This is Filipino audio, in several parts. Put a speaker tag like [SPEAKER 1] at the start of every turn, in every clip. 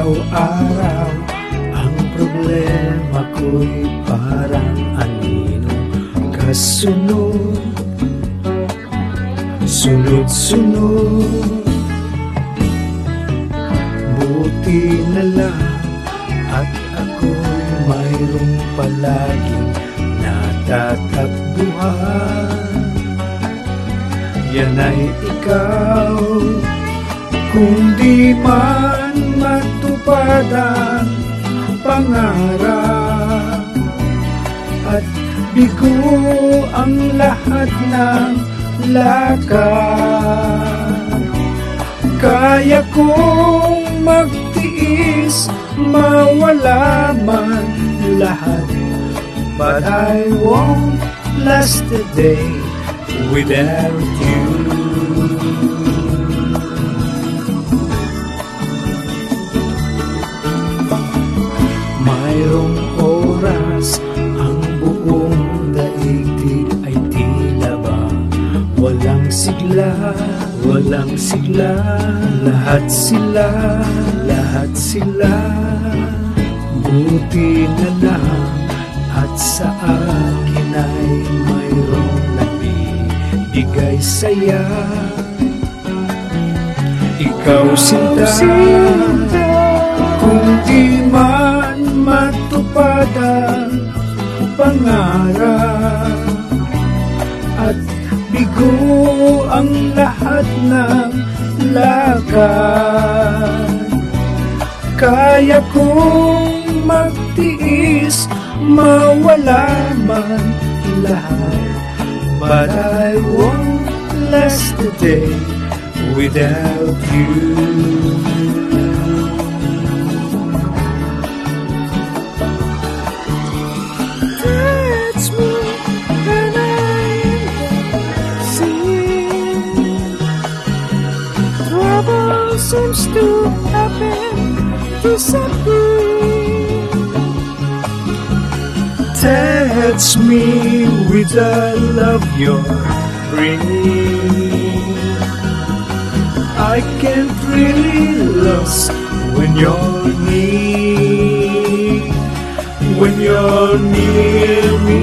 [SPEAKER 1] Araw-araw ang problema ko'y parang anino kasunod, sunod-sunod. Buti na lang at ako'y mayroong palaging natatakbuhan. Yan ay ikaw, kung di man matupad ang pangarap at bigo ang lahat ng lakad. Kaya kong magtiis, mawala man lahat, but I won't last a day without you. Mayroong oras ang buong daigdig ay tila ba walang sigla, walang sigla. Lahat sila buti na lang at sa akin ay mayroong nagbibigay saya. Ikaw sinta, kung di man matupad ang pangarap at bigo ang lahat ng lakad. Kaya kong magtiis, mawala man lahat, but I won't last a day without you.
[SPEAKER 2] Touch me when I am dancing. Trouble seems to happen, disappear.
[SPEAKER 1] Touch me with the love you're bringing. I can't really lose when you're near, when you're near me.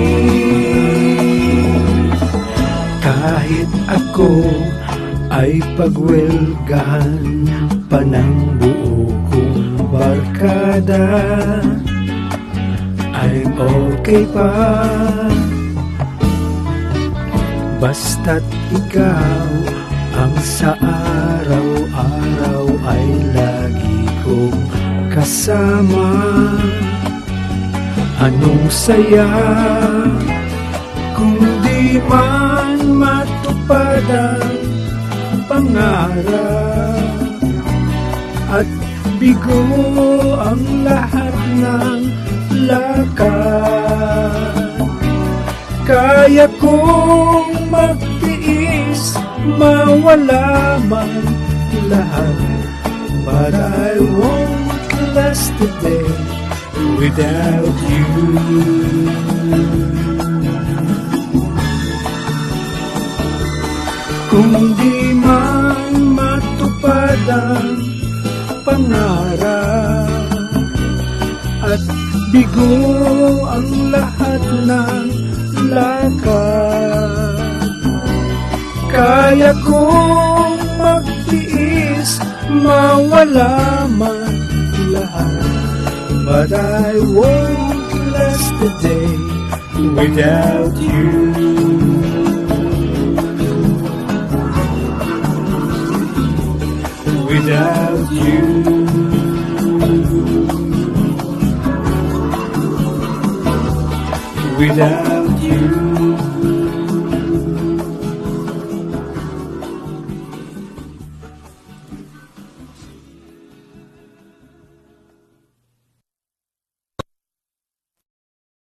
[SPEAKER 1] Kahit ako ay pagwelgahan pa ng buo kong barkada, I'm okay pa, basta't ikaw ang sa araw-araw ay lagi kong kasama. Anong saya kung di man matupad ang pangarap at bigo ang lahat ng lakad. Kaya kong magtiis, mawala man lahat, but I won't last a day without you. Kung di man matupad ang pangarap at bigo ang lahat ng lakad, kaya kong magtiis, mawala man lahat, but I won't last a day without you. Without you, without